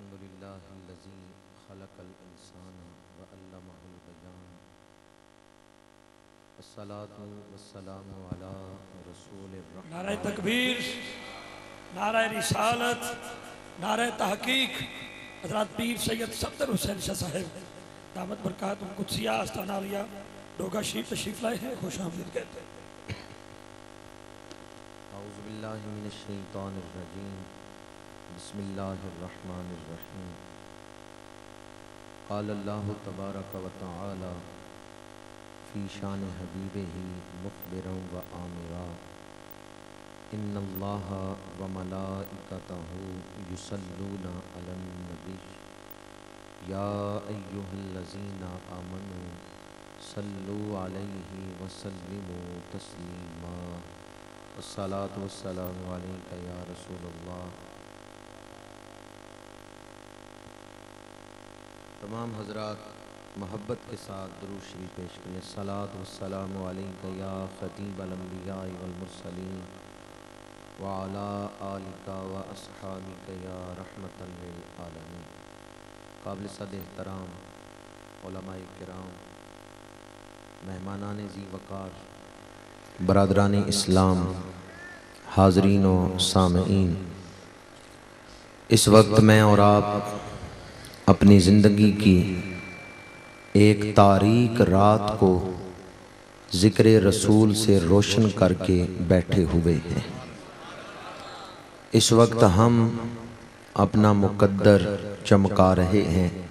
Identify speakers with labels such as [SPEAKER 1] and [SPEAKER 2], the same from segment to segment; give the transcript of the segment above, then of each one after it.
[SPEAKER 1] अल्हम्दुलिल्लाहिल्लज़ी खलक़ल इंसान व अल्लमहुल बयान अस्सलातु वस्सलामु अला रसूलिर रहमान।
[SPEAKER 2] नारे तकबीर, नारे रिसालत, नारे तहकीक। हज़रत पीर सैयद सफदर हुसैन शाह साहब दामत बरकात कुदसिया आस्ताना लिया डोगा शरीफ तशरीफ लाए हैं। खुश आमदीद कहते हैं।
[SPEAKER 1] औज़ु बिल्लाहि मिनश शैतानिर रजीम। बिस्मिल्लाहिर रहमानिर रहीम। क़ाल अल्लाहु तबारक व तआला फ़ी शान हबीबिही मुख़बिरन व आमिरा इन्नल्लाहा व मलाइकतहु युसल्लूना अलन नबी या अय्युहल्लज़ीना आमनू सल्लू अलैहि व सल्लिमू तस्लीमा। अस्सलातु वस्सलामु अलैका या रसूलल्लाह। तमाम हज़रात मोहब्बत के साथ दुरूद शरीफ पेश करें। सलात वस्सलामु अलैका या ख़तीबल अंबिया वल मुरसलीन व अला आलिका व अस्हाबिका या रहमतल लिल आलमीन। काबिल सद एहतराम उलमाए किराम, मेहमानान ज़ी वक़ार, बरादरान इस्लाम, हाज़रीन व सामईन, इस वक्त मैं और आप अपनी ज़िंदगी की एक तारीक रात को ज़िक्र रसूल से रोशन करके बैठे हुए हैं। इस वक्त हम अपना मुकद्दर चमका रहे हैं।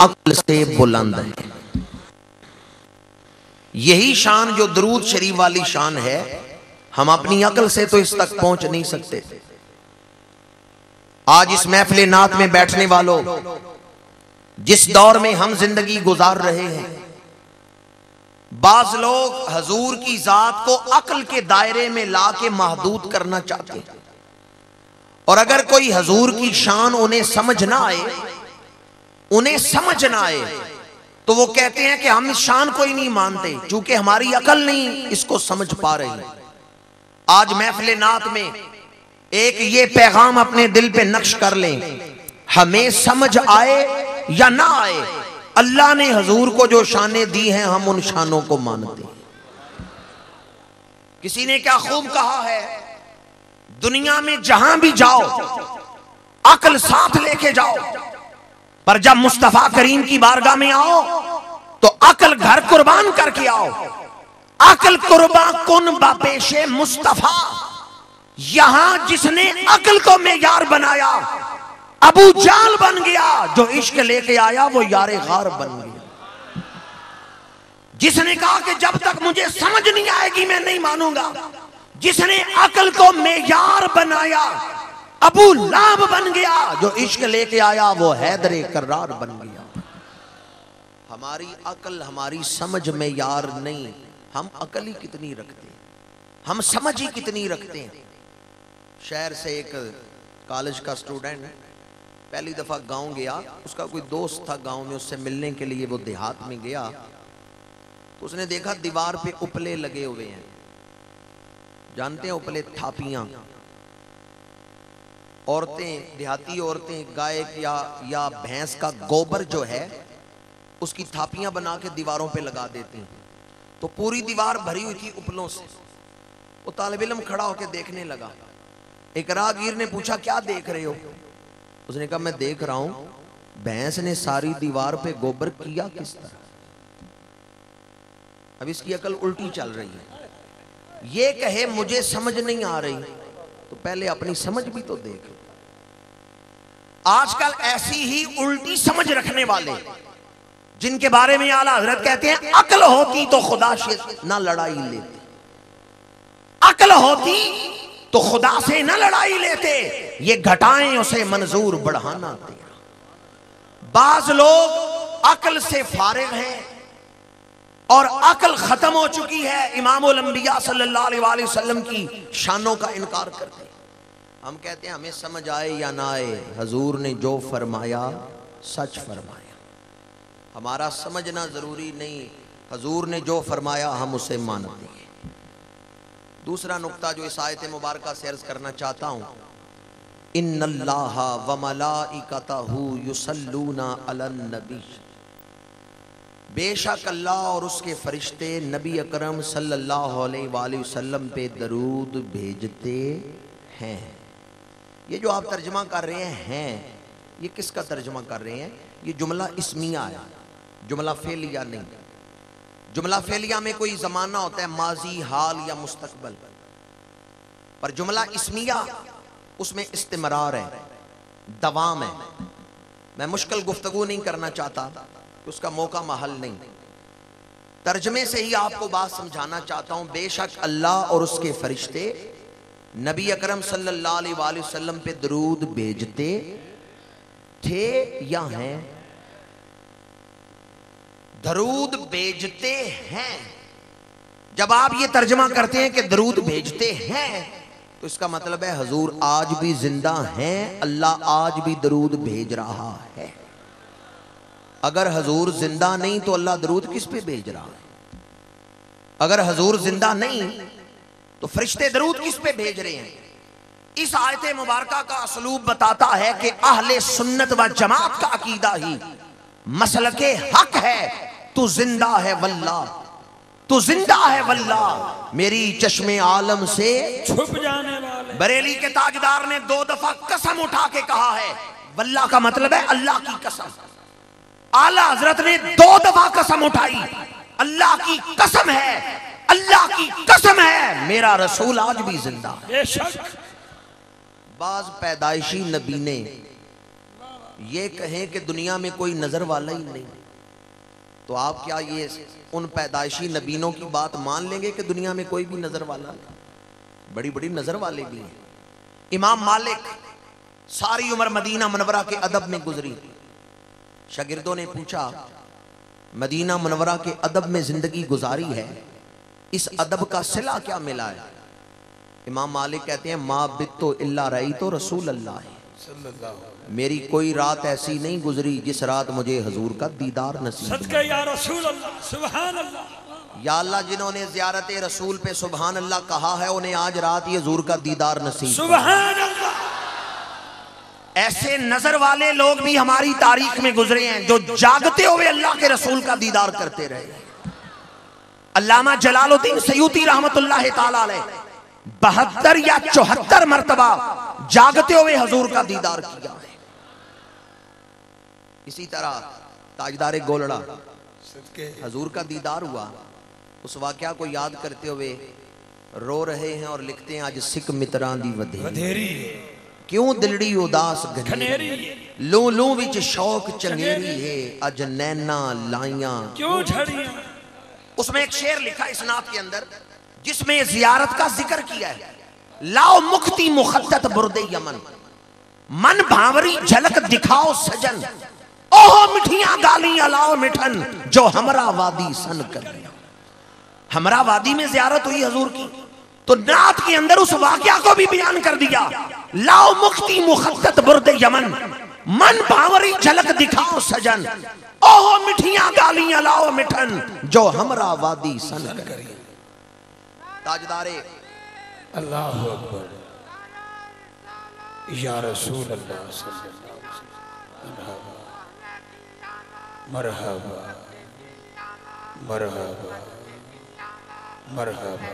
[SPEAKER 1] अक्ल से बुलंद है। यही शान जो दरूद शरीफ वाली शान है, हम अपनी अक्ल से तो इस तक पहुंच नहीं सकते। आज इस महफिल नात में बैठने वालों, जिस दौर में हम जिंदगी गुजार रहे हैं, बाज लोग हजूर की जात को अक्ल के दायरे में ला के महदूद करना चाहते हैं, और अगर कोई हजूर की शान उन्हें समझ ना आए
[SPEAKER 3] तो वो कहते हैं कि हम इस शान को ही नहीं मानते क्योंकि हमारी अकल नहीं इसको समझ पा रही। आज महफिल नात में एक ये पैगाम अपने दिल पे नक्श कर लें, हमें समझ आए या ना आए, अल्लाह ने हजूर को जो शानें दी हैं हम उन शानों को मानते हैं। किसी ने क्या खूब कहा है, दुनिया में जहां भी जाओ अकल साथ लेके जाओ, पर जब मुस्तफा करीम की बारगाह में आओ तो अकल घर कुर्बान करके आओ। अकल कुर्बान कुन बापेशे मुस्तफा, यहां जिसने अकल को मेयार बनाया अबू जाल बन गया, जो इश्क लेके आया वो यारे गार बन गया। जिसने कहा कि जब तक मुझे समझ नहीं आएगी मैं नहीं मानूंगा, जिसने अकल को मेयार बनाया अबू लाब बन गया, जो इश्क लेके आया वो हैदरे कर्रार बन गया। हमारी अकल हमारी समझ में यार नहीं, हम अकल ही कितनी रखते हैं, हम समझ ही कितनी रखते हैं। शहर से एक कॉलेज का स्टूडेंट पहली दफा गांव गया, उसका कोई दोस्त था गांव में, उससे मिलने के लिए वो देहात में गया तो उसने देखा दीवार पे उपले लगे हुए हैं। जानते हैं उपले? थापियां। औरतें, देहाती औरतें गाय या भैंस का गोबर जो है उसकी थापियां बना के दीवारों पे लगा देती हैं। तो पूरी दीवार भरी हुई थी उपलों से। वो तालिब इल्म खड़ा होकर देखने लगा। एक राहगीर ने पूछा क्या देख रहे हो? उसने कहा मैं देख रहा हूं भैंस ने सारी दीवार पे गोबर किया किस तरह। अब इसकी अकल उल्टी चल रही है। ये कहे मुझे समझ नहीं आ रही तो पहले अपनी समझ भी तो देख। आजकल ऐसी ही उल्टी समझ रखने वाले जिनके बारे में आला हजरत कहते हैं अकल होती तो खुदा से ना लड़ाई लेते, अकल होती तो खुदा से ना लड़ाई लेते, ये घटाएं उसे मंजूर बढ़ाना तेरा। बाज लोग अकल से फारिग हैं और अकल खत्म हो चुकी है, इमामुल अंबिया सल्लल्लाहु अलैहि वसल्लम की शानों का इनकार करते हैं। हम कहते हैं हमें समझ आए या ना आए, हजूर ने जो फरमाया सच फरमाया। हमारा समझना जरूरी नहीं, हजूर ने जो फरमाया हम उसे मानते हैं। दूसरा नुक्ता जो इस आयत मुबारका से अर्ज करना चाहता हूं, इन्नल्लाह व मलाइकतहू युसल्लूना अलन नबी, बेशक अल्लाह और उसके फरिश्ते नबी अकरम सल्लल्लाहु अलैहि वसल्लम पे दरूद भेजते हैं। ये जो आप तर्जमा कर रहे हैं ये किसका तर्जमा कर रहे हैं? ये जुमला इस्मिया है, जुमला फेलिया नहीं। जुमला फेलिया में कोई जमाना होता है, माजी, हाल या मुस्तकबल, पर जुमला इस्मिया उसमें इस्तिमरार है, दवाम है। मैं मुश्किल गुफ्तगू नहीं करना चाहता, उसका मौका महल नहीं। तर्जमे से ही आपको बात समझाना चाहता हूं। बेशक अल्लाह और उसके फरिश्ते नबी अकरम सल्लल्लाहु अलैहि वसल्लम पे दरूद भेजते थे या हैं? दरूद भेजते हैं। जब आप ये तर्जमा करते हैं कि दरूद भेजते हैं तो इसका मतलब है हजूर आज भी जिंदा हैं, अल्लाह आज भी दरूद भेज रहा है। अगर हजूर जिंदा नहीं तो अल्लाह दरूद किस पे भेज रहा है? अगर हजूर जिंदा नहीं तो फरिश्ते दरूद किस पे भेज रहे हैं? इस आयत मुबारका का असलूब बताता है कि अहले सुन्नत व जमात का अकीदा ही मसलके हक है। तू जिंदा है वल्लाह, तू जिंदा है वल्लाह, मेरी चश्मे आलम से
[SPEAKER 2] छुप जाने वाले।
[SPEAKER 3] बरेली के ताजदार ने 2 दफा कसम उठा के कहा है, वल्लाह का मतलब है अल्लाह की कसम। आला हजरत ने 2 दफा कसम उठाई, अल्लाह की कसम है, अल्लाह की कसम है, मेरा रसूल आज भी जिंदा है।
[SPEAKER 2] बेशक
[SPEAKER 3] बाज पैदाइशी नबी ने ये कहे कि दुनिया में कोई नजर वाला ही नहीं, तो आप क्या ये उन पैदाइशी नबीनों की बात मान लेंगे कि दुनिया में कोई भी नजर वाला नहीं? बड़ी बड़ी नजर वाले भी हैं। इमाम मालिक सारी उम्र मदीना मुनव्वरा के अदब में गुजरी। शागिर्दों ने पूछा मदीना मुनव्वरा के अदब में जिंदगी गुजारी है, इस अदब का सिला क्या मिला है? इमाम मालिक कहते हैं मा बित्तो इल्ला रई तो रसूल अल्लाह है। मेरी कोई रात ऐसी नहीं गुजरी जिस रात मुझे हजूर का दीदार नसीब।
[SPEAKER 2] सदके या रसूल अल्लाह, सुभान अल्लाह।
[SPEAKER 3] या अल्लाह, जिन्होंने ज़ियारत रसूल पे सुभान अल्लाह कहा है उन्हें आज रात ये हजूर का दीदार नसीब।
[SPEAKER 2] सुभान अल्लाह।
[SPEAKER 3] ऐसे नजर वाले लोग भी हमारी तारीख में गुजरे हैं जो जागते हुए अल्लाह के रसूल का दीदार करते रहे। अल्लामा जलालुद्दीन सयूती रहमतुल्लाह ताला अलैह 72 या 74 मरतबा जागते हुए हजूर का दीदार किया है। इसी तरह ताजदारे गोलड़ा हजूर का दीदार हुआ, उस वाकया को याद करते हुए रो रहे हैं और लिखते हैं आज सिख मित्रां दी वधेरी क्यों दिलड़ी उदास घनेरी, लू लू विच शौक चंगेरी है अज नैना लाइया
[SPEAKER 2] क्यों झड़ियां।
[SPEAKER 3] उसमें एक शेर लिखा इस नात के अंदर जिसमें जियारत का जिक्र किया है। लाओ मुक्ति मुखद्दत बुर्दे यमन, मन भावरी झलक दिखाओ सजन, ओहो मिठियां गालियां लाओ मिठन जो हमरा वादी सन कर। हमरा वादी में जियारत हुई हजूर की, तो नात के अंदर उस वाकया को भी बयान कर दिया। लाओ मुक्ति मुखद्दत बुर्दे यमन, मन भावरी झलक दिखाओ सजन, ओहो मिठियां गालियां लाओ मिठन जो हमरा वादी सन कर। ताजदारे
[SPEAKER 2] अल्लाह अकबर या रसूल अल्लाह मरहबा मरहबा मरहबा।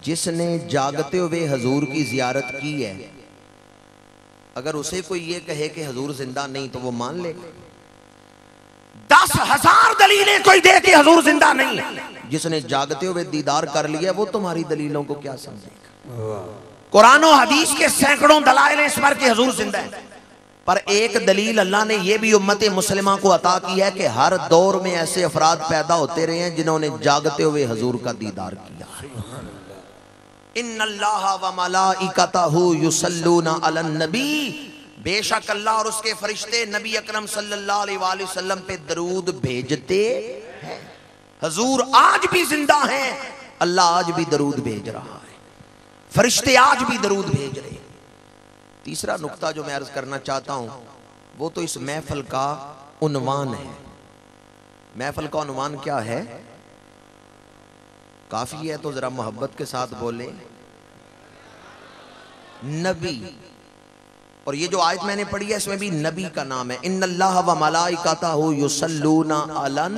[SPEAKER 3] जिसने जागते हुए हजूर की जियारत की है, अगर उसे कोई ये कहे कि हजूर जिंदा नहीं तो वो मान ले। 10,000 दलीलें कोई दे कि हजूर जिंदा नहीं, जिसने जागते हुए दीदार कर लिया वो तुम्हारी दलीलों को क्या समझेगा। कुरान और हदीस के सैकड़ों दलाइल इस पर कि हजूर जिंदा है, पर एक दलील अल्लाह ने यह भी उम्मत मुस्लिमा को अता की है कि हर दौर में ऐसे अफराद पैदा होते रहे हैं जिन्होंने जागते हुए हजूर का दीदार किया। इन्नल्लाह व मलाइकतहु युसल्लूना अलन नबी, बेशक अल्लाह और उसके फरिश्ते नबी अकरम सल्लल्लाहु अलैहि वसल्लम पे दरूद भेजते हैं। हजूर आज भी जिंदा हैं, अल्लाह आज भी दरूद भेज रहा है, फरिश्ते आज भी दरूद भेज रहे हैं। तीसरा नुक्ता जो मैं अर्ज करना चाहता हूं वो तो इस महफिल का उन्वान है। महफिल का उन्वान क्या है? काफी है तो जरा मोहब्बत के साथ बोले नबी। और ये जो आयत मैंने पढ़ी है इसमें भी नबी का नाम है। इन्नल्लाह व मलाइकतहु युसल्लूना अलन,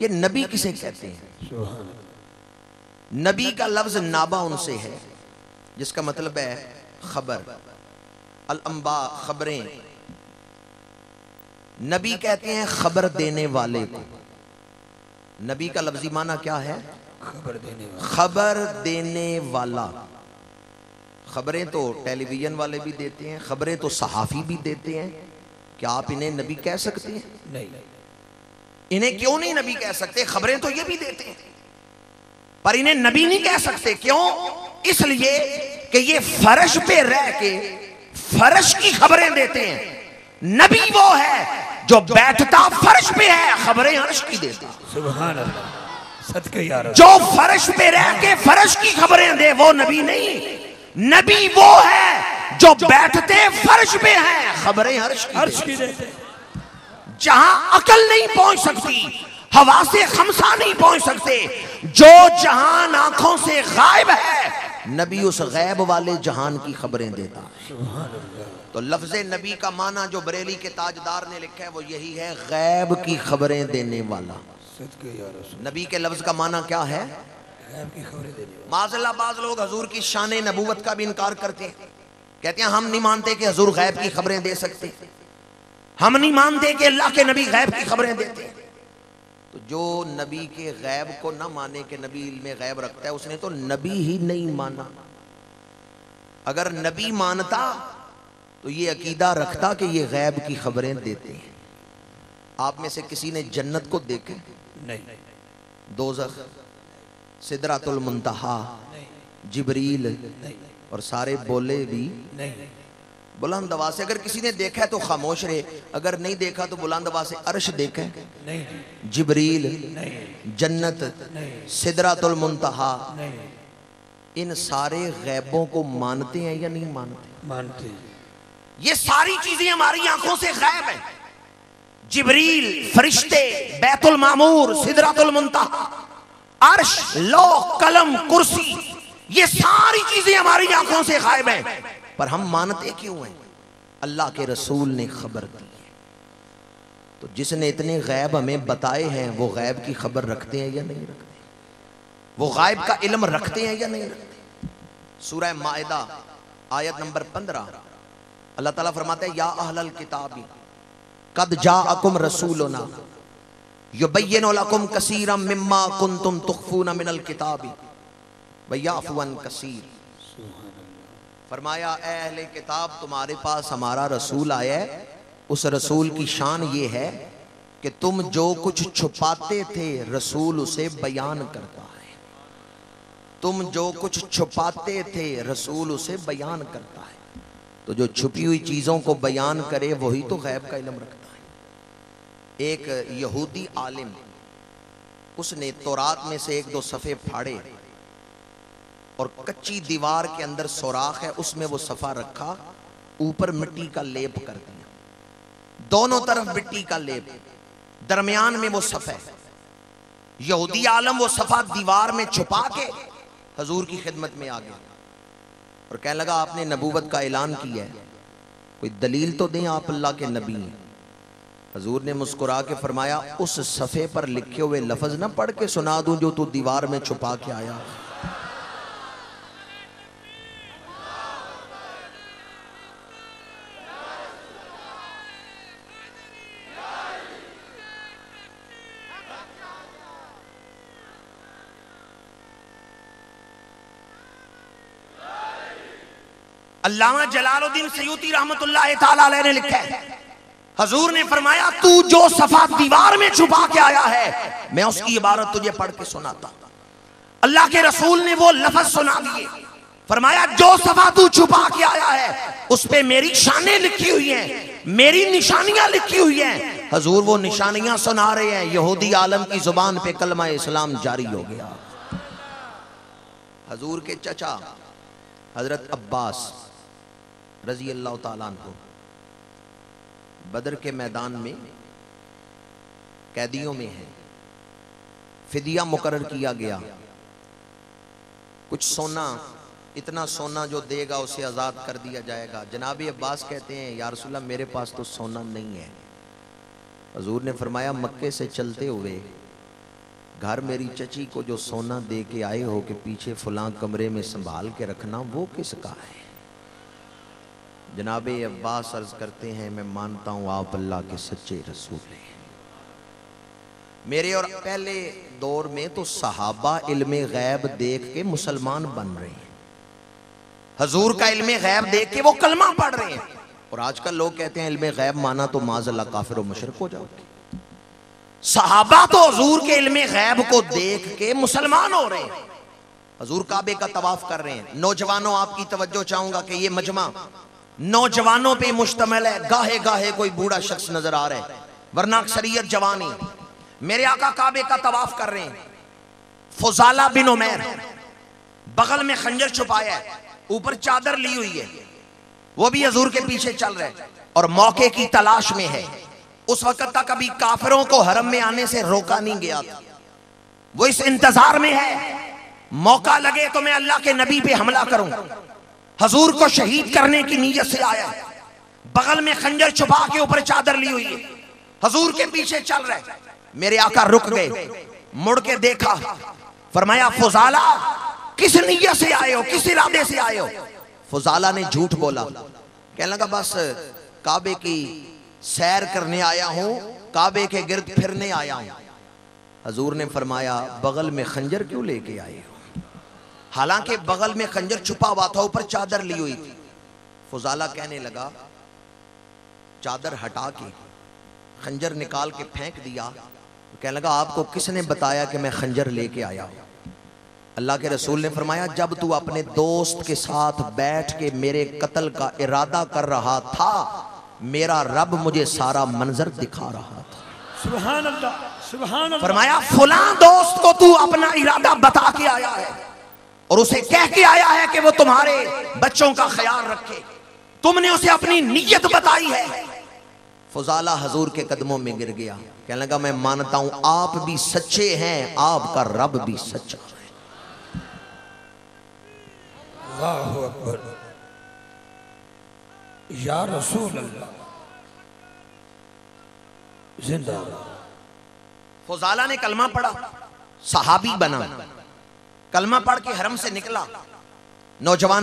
[SPEAKER 3] ये नबी किसे कहते हैं? नबी का लफ्ज नाबा उनसे है जिसका मतलब है खबर, अल अंबा खबरें। नबी कहते हैं खबर देने वाले को। नबी का लफ्जी माना क्या है? खबर देने वाला। खबरें तो टेलीविजन वाले भी देते हैं, खबरें तो सहाफी भी देते हैं। क्या आप इन्हें नबी कह सकते हैं? नहीं। इन्हें क्यों नहीं नबी कह सकते? खबरें तो ये भी देते हैं, पर इन्हें नबी नहीं कह सकते। क्यों? इसलिए कि ये फर्श पे रह के फर्श की खबरें देते हैं। नबी वो है जो बैठता फर्श पे है, खबरें अर्श की देता।
[SPEAKER 2] सुभान अल्लाह, सदके या रसूल।
[SPEAKER 3] जो फर्श पे रह के फर्श की खबरें दे वो नबी नहीं। नबी वो है जो बैठते फर्श पे है, खबरें अर्श की देते। जहां अकल नहीं पहुंच सकती, हवा से खमसा नहीं पहुंच सकते, जो जहान आंखों से गायब है, नबी उस गैब वाले जहान की खबरें देता है। तो लफ्ज़ नबी का माना जो बरेली के ताजदार ने लिखा है वो यही है, गैब की खबरें देने वाला। नबी के लफ्ज का माना क्या है? गैब की खबरें देने। माज़अल्लाह बाज़ लोग हजूर की शान नबूवत का भी इनकार करते हैं, कहते हैं हम नहीं मानते कि हजूर गैब की खबरें दे सकते, हम नहीं मानते कि अल्लाह के नबी गैब की खबरें देते। तो जो नबी के गैब को ना माने कि नबी इल्मे गैब रखता है, उसने तो नबी ही नहीं माना। अगर नबी मानता तो ये अकीदा रखता कि ये गैब की खबरें देते हैं। आप में से किसी ने जन्नत को देखे? नहीं। दोज़ख, सिदरातुल मुंतहा, जिब्रील और सारे बोले भी नहीं। बुलंद आवाज़ से अगर किसी ने देखा है तो खामोश रहे, अगर नहीं देखा तो बुलंद आवाज़ से अर्श देखा है नहीं, जिब्रील नहीं, जन्नत नहीं, सिदरातुल मुंतहा, इन सारे गैबों को मानते हैं या नहीं मानते?
[SPEAKER 2] मानते हैं।
[SPEAKER 3] ये सारी चीजें हमारी आंखों से गायब है। जिब्रील, फरिश्ते, बैतुल मामूर, सिदरतुल मुंतहा, अर्श, लौह, कलम, कुर्सी, ये सारी चीजें हमारी आंखों से गायब हैं, पर हम मानते क्यों हैं? अल्लाह के रसूल ने खबर दी है। तो जिसने इतने गैब हमें बताए हैं वो गैब की खबर रखते हैं या नहीं रखते? वो गैब का इल्म रखते हैं या नहीं रखते? सूरह माइदा आयत नंबर 15 अल्लाह ताला फरमाते हैं, या अहलल किताबी कद जाअकुम रसूलुना युबय्यिनु लकुम कसीरम मिम्मा कुंतुम तुख्फूना मिनल किताबी व याफू अन कसीर। फरमाया, ऐ अहले किताब, तुम्हारे पास हमारा रसूल आया है। उस रसूल की शान ये है कि तुम जो कुछ छुपाते थे रसूल उसे बयान करता है। तुम जो कुछ छुपाते थे रसूल उसे बयान करता है। तो जो छुपी हुई चीजों को बयान करे वही तो गैब का इल्म रखता है। एक यहूदी आलिम, उसने तौरात में से एक दो सफ़े फाड़े और कच्ची दीवार के अंदर सुराख है, उसमें वो सफ़ा रखा, ऊपर मिट्टी का लेप कर दिया, दोनों तरफ मिट्टी का लेप, दरमियान में वो सफ़ा। यहूदी आलम वो सफ़ा दीवार में छुपा के हजूर की खिदमत में आ गया और कहने लगा, आपने नबूवत का ऐलान किया है, कोई दलील तो दें, आप अल्लाह के नबी हैं। हजूर ने मुस्कुरा के फरमाया, उस सफ़े पर लिखे हुए लफ्ज़ ना पढ़ के सुना दूं जो तू दीवार में छुपा के आया। अल्लामा जलालुद्दीन सयूती रहमतुल्लाह ताला अलैह ने लिखा है, हजूर ने फरमाया, तू जो सफा दीवार में छुपा के आया है मैं उसकी इबारत तुझे पढ़ के सुनाता। अल्लाह के रसूल ने वो लफ्ज सुना दिए, फरमाया, जो सफा तू छुपा के आया है उस पे मेरी शानें लिखी हुई हैं, मेरी निशानियां लिखी हुई हैं। हजूर वो निशानियां सुना रहे हैं, यहूदी आलम की जुबान पे कलमा इस्लाम जारी हो गया। हजूर के चचा हजरत अब्बास रजी अल्लाह ताला अन्हु बदर के मैदान में कैदियों में है, फिदिया मुकर्रर किया गया, कुछ सोना, इतना सोना जो देगा उसे आज़ाद कर दिया जाएगा। जनाब अब्बास कहते हैं, या रसूलल्लाह मेरे पास तो सोना नहीं है। हजूर ने फरमाया, मक्के से चलते हुए घर मेरी चची को जो सोना दे के आए हो कि पीछे फलां कमरे में संभाल के रखना, वो किसका है? जनाब अब्बास अर्ज करते हैं, मैं मानता हूँ आप अल्लाह के सच्चे रसूल हैं। मेरे और पहले दौर में तो सहाबा इल्मे गैब देख के मुसलमान बन रहे हैं, हजूर का इल्मे गैब देख के वो कलमा पढ़ रहे हैं। और आजकल लोग कहते हैं इल्मे गैब माना तो माज़अल्लाह काफिर और मुशरिक हो जाओगे। सहाबा तो हजूर के इल्मे गैब को देख के मुसलमान हो रहे हैं। हजूर काबे का तवाफ कर रहे हैं। नौजवानों, आपकी तवज्जो चाहूंगा कि ये मजमा नौजवानों पे मुश्तमिल है। गाहे गाहे कोई बूढ़ा शख्स नजर आ रहा है, वरना अक्सरियत जवानी। मेरे आका काबे का तवाफ कर रहे हैं। फुजाला बिन उमैर बगल में खंजर छुपाया है, ऊपर चादर ली हुई है, वो भी हजूर के पीछे चल रहे हैं और मौके की तलाश में है। उस वक्त तक कभी काफिरों को हरम में आने से रोका नहीं गया था, वो इस इंतजार में है, मौका लगे तो मैं अल्लाह के नबी पे हमला करूं। हजूर को शहीद करने की नीयत से आया, बगल में खंजर छुपा के ऊपर चादर ली हुई है, हजूर के पीछे चल रहे। मेरे आका रुक गए, मुड़ के देखा, फरमाया, फुजाला किस नीयत से आए हो, किस इरादे से आए हो? फुजाला ने झूठ बोला, कहने लगा बस काबे की सैर करने आया हूं, काबे के गिर्द फिरने आया हूं। हजूर ने फरमाया, बगल में खंजर क्यों लेके आए हो? हालांकि बगल में खंजर छुपा हुआ था, ऊपर चादर ली हुई थी। फुजाला कहने लगा, चादर हटा के खंजर निकाल के फेंक दिया। कहने लगा, आपको किसने बताया कि मैं खंजर लेके आया हूं? अल्लाह के रसूल ने फरमाया, जब तू अपने दोस्त के साथ बैठ के मेरे कत्ल का इरादा कर रहा था, मेरा रब मुझे सारा मंजर दिखा रहा था।
[SPEAKER 2] सुभान अल्लाह, सुभान अल्लाह।
[SPEAKER 3] फरमाया, फलां दोस्त को तू अपना इरादा बता के आया है और उसे कह के आया है कि वो तुम्हारे बच्चों का ख्याल रखे। तुमने उसे अपनी नीयत बताई है। फुजाला हजूर के कदमों में गिर गया, कहने लगा मैं मानता हूं आप भी सच्चे हैं, आपका रब भी सच्चा है।
[SPEAKER 2] अल्लाहु अकबर, या रसूल अल्लाह, जिंदा।
[SPEAKER 3] फुजाला ने कलमा पढ़ा, सहाबी बना, कलमा पढ़ के हरम से निकला। नौजवान